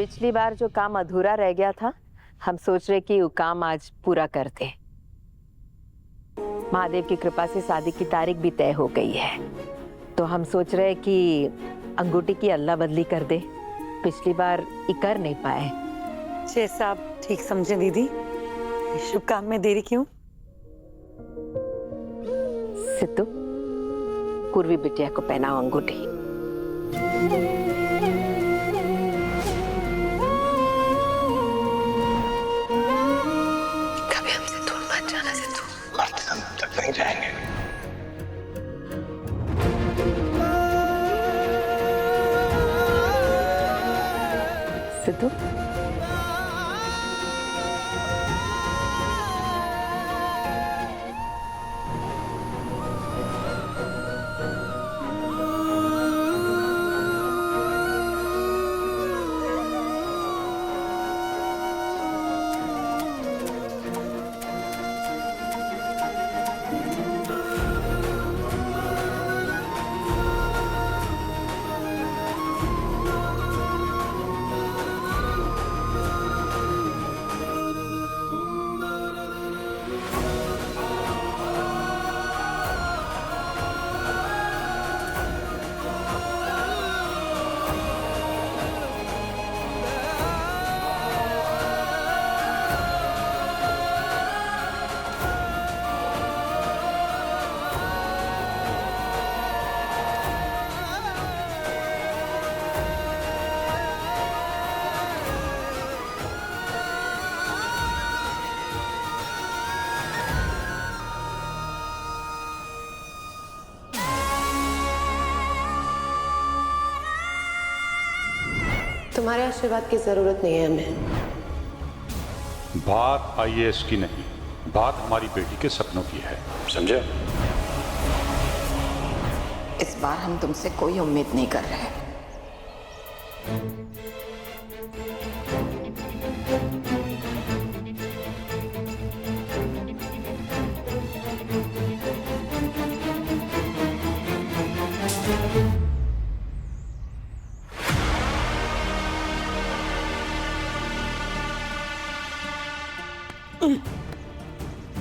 पिछली बार जो काम अधूरा रह गया था, हम सोच रहे कि वो काम आज पूरा कर दे। महादेव की कृपा से शादी की तारीख भी तय हो गई है, तो हम सोच रहे कि अंगूठी की अदला बदली कर दे। पिछली बार ये कर नहीं पाए। जैसा आप ठीक समझे दीदी। शुभ काम में देरी क्यों? सिद्धू, पूर्वी बिटिया को पहनाओ अंगूठी। कभी हमसे दूर मत जाना सिद्धू। मरते दम तक नहीं जाएंगे। सिद्धू, तुम्हारे आशीर्वाद की जरूरत नहीं है हमें। बात आईएएस की नहीं, बात हमारी बेटी के सपनों की है, समझे? इस बार हम तुमसे कोई उम्मीद नहीं कर रहे।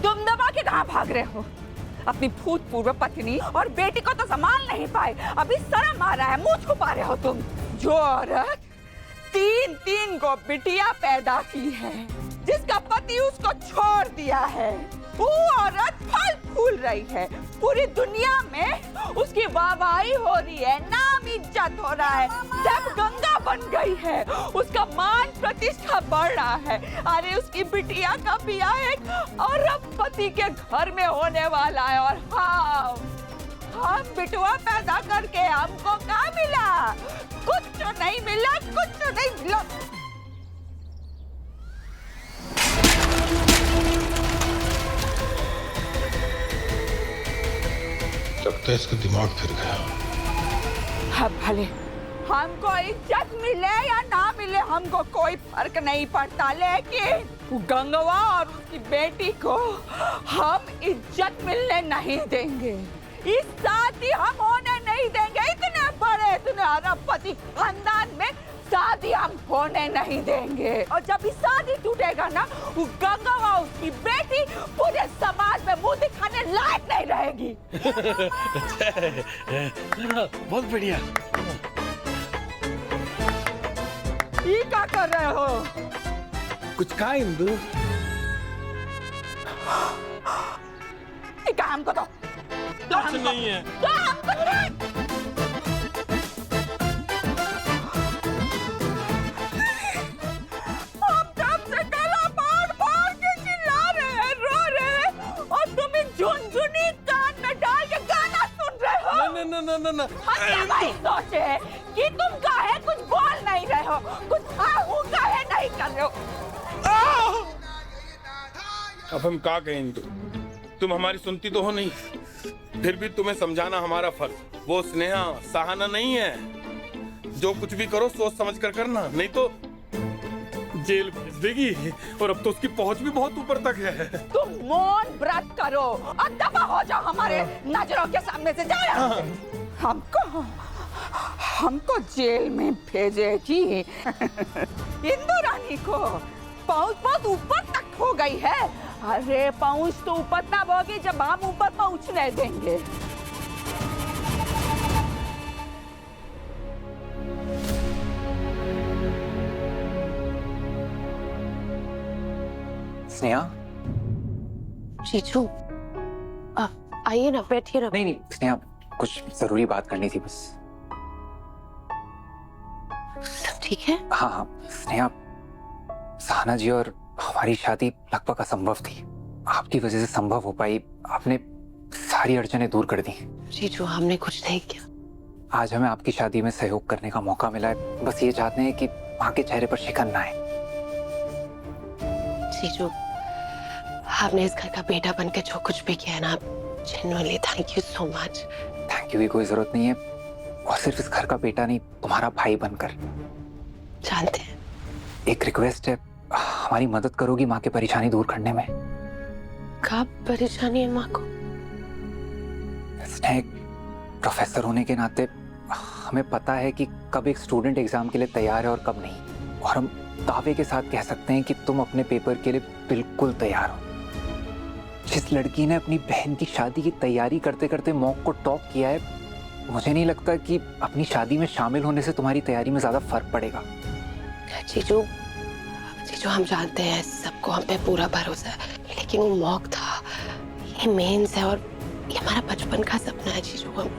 तुम दबा के कहाँ भाग रहे हो? अपनी भूतपूर्व पत्नी और बेटी को तो संभाल नहीं पाए, अभी शर्म आ रहा है, मुंह छुपा रहे हो तुम। जो औरत तीन तीन को बिटिया पैदा की है, जिसका पति उसको छोड़ दिया है, वो औरत फल फूल रही है, पूरी दुनिया में उसकी वाहवाही हो रही है, नाम इज्जत हो रहा है, जब गंगा बन गई है, उसका मान प्रतिष्ठा बढ़ रहा है। अरे उसकी बिटिया का ब्याह एक अरबपति के घर में होने वाला है, और हम बिटुआ पैदा करके हमको क्या मिला? कुछ तो नहीं मिला, कुछ तो नहीं मिला। जब तो इसका दिमाग फिर गया। अब भले हमको इज्जत मिले या ना मिले, हमको कोई फर्क नहीं पड़ता, लेकिन गंगवा और उसकी बेटी को हम इज्जत मिलने नहीं देंगे। इस शादी हम होने नहीं देंगे। इतने बड़े, इतने अरबपति खानदान में शादी हम होने नहीं देंगे। और जब इस शादी टूटेगा ना, वो गंगवा उसकी बेटी पूरे समाज में मुंह दिखाने लायक नहीं रहेगी। बहुत बढ़िया। ये क्या कर रहे हो? कुछ कहा इंदु? ये काम को दो। कुछ नहीं है। तो हमको दो। ना सोचे कि तुम काहे कुछ बोल नहीं रहे हो, कुछ काहे नहीं कर रहे हो। अब हम क्या कहें इंदु? तुम हमारी सुनती तो हो नहीं, फिर भी तुम्हें समझाना हमारा फर्ज। वो स्नेहा सहाना नहीं है। जो कुछ भी करो सोच समझ कर करना, नहीं तो जेल भेज देगी, और अब तो उसकी पहुंच भी बहुत ऊपर तक है। तुम मौन व्रत करो और दफा हो जाओ हमारे नजरों के सामने से। जाओ यहाँ से। हमको हमको जेल में भेजेगी। इंदु रानी को पहुंच बहुत ऊपर तक हो गई है। अरे पहुंच तो ऊपर तब होगी जब हम ऊपर पहुंचने देंगे। स्नेहा, जीजू आइए ना, बैठिए ना। नहीं स्नेहा, कुछ जरूरी बात करनी थी बस। सब ठीक है? हाँ स्नेहा, सहाना जी और हमारी शादी लगभग असंभव थी। आपकी वजह से संभव हो पाई। आपने सारी अड़चनें दूर कर दी। जीजू हमने कुछ नहीं किया। आज हमें आपकी शादी में सहयोग करने का मौका मिला है। बस ये चाहते हैं कि माँ के चेहरे पर शिकन ना आए। जीजू आपने इस घर का बेटा बन के जो कुछ भी किया है ना, genuinely thank you so much. Thank you की कोई जरूरत नहीं है। और सिर्फ इस घर का बेटा नहीं, तुम्हारा भाई बनकर। जानते हैं, एक रिक्वेस्ट है, हमारी मदद करोगी माँ की परेशानी दूर करने में? कब परेशानी है माँ को? स्नेहा, प्रोफेसर होने के नाते हमें पता है कि कब एक स्टूडेंट एग्जाम के लिए तैयार है और कब नहीं। और हम दावे के साथ कह सकते हैं कि तुम अपने पेपर के लिए बिल्कुल तैयार हो। जिस लड़की ने अपनी बहन की शादी की तैयारी करते करते मॉक को टॉप किया है, मुझे नहीं लगता कि अपनी शादी में शामिल होने से तुम्हारी तैयारी में ज्यादा फर्क पड़ेगा। जीजू हम जानते हैं, सबको हम पे पूरा भरोसा है, लेकिन वो मॉक था, ये मेंस है और ये हमारा बचपन का सपना है। जीजू हम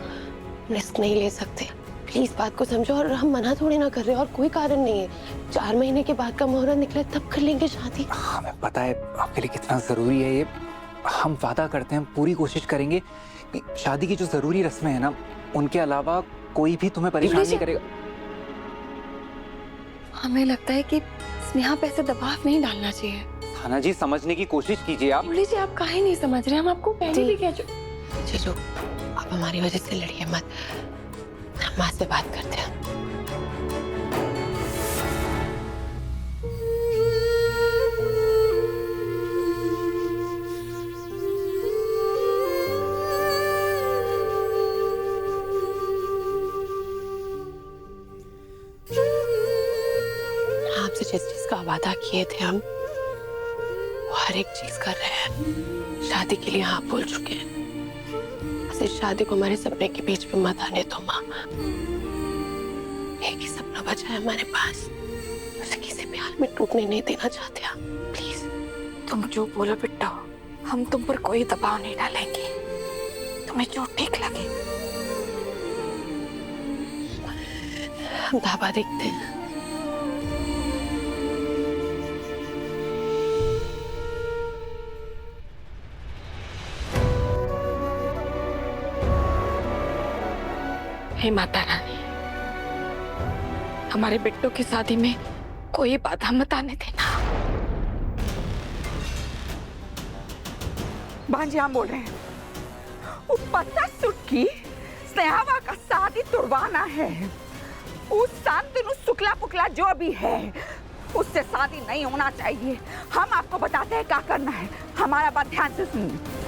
रिस्क नहीं ले सकते। प्लीज बात को समझो। और हम मना थोड़ी ना कर रहे और कोई कारण नहीं है। 4 महीने के बाद का मुहूर्त निकले तब कर लेंगे शादी। हमें पता है आपके लिए कितना जरूरी है ये। हम वादा करते हैं, पूरी कोशिश करेंगे कि शादी की जो जरूरी रस्में हैं ना, उनके अलावा कोई भी तुम्हें परेशान नहीं करेगा। हमें लगता है कि स्नेहा पे ऐसे दबाव नहीं डालना चाहिए। थाना जी, समझने की कोशिश कीजिए आप। मुरली जी, आप काहे नहीं समझ रहे? हम आपको पहले भी कह चुके। जीजू आप हमारी वजह से लड़िए मत, हम माँ से बात करते हैं। आपसे जिस चीज का वादा किए थे हम, वो हर एक चीज कर रहे हैं। शादी के लिए हाँ बोल चुके हैं। बस इस शादी को हमारे सपने के बीच में मत आने दो माँ। एक ही सपना बचा है हमारे पास, उसे किसी भी हाल में टूटने नहीं देना चाहते हम। प्लीज तुम जो बोलो बिट्टा, हम तुम पर कोई दबाव नहीं डालेंगे। तुम्हें जो ठीक लगे। हम ढाबा देखते हैं। हे माता रानी, हमारे बिट्टू की शादी में कोई बाधा मत आने देना। भांजी हम बोल रहे हैं, वो पत्ता सुट की स्नेहावा का शादी तुड़वाना है। उस शांतनु शुक्ला पुकला जो भी है, उससे शादी नहीं होना चाहिए। हम आपको बताते हैं क्या करना है। हमारा बात ध्यान से सुनिए।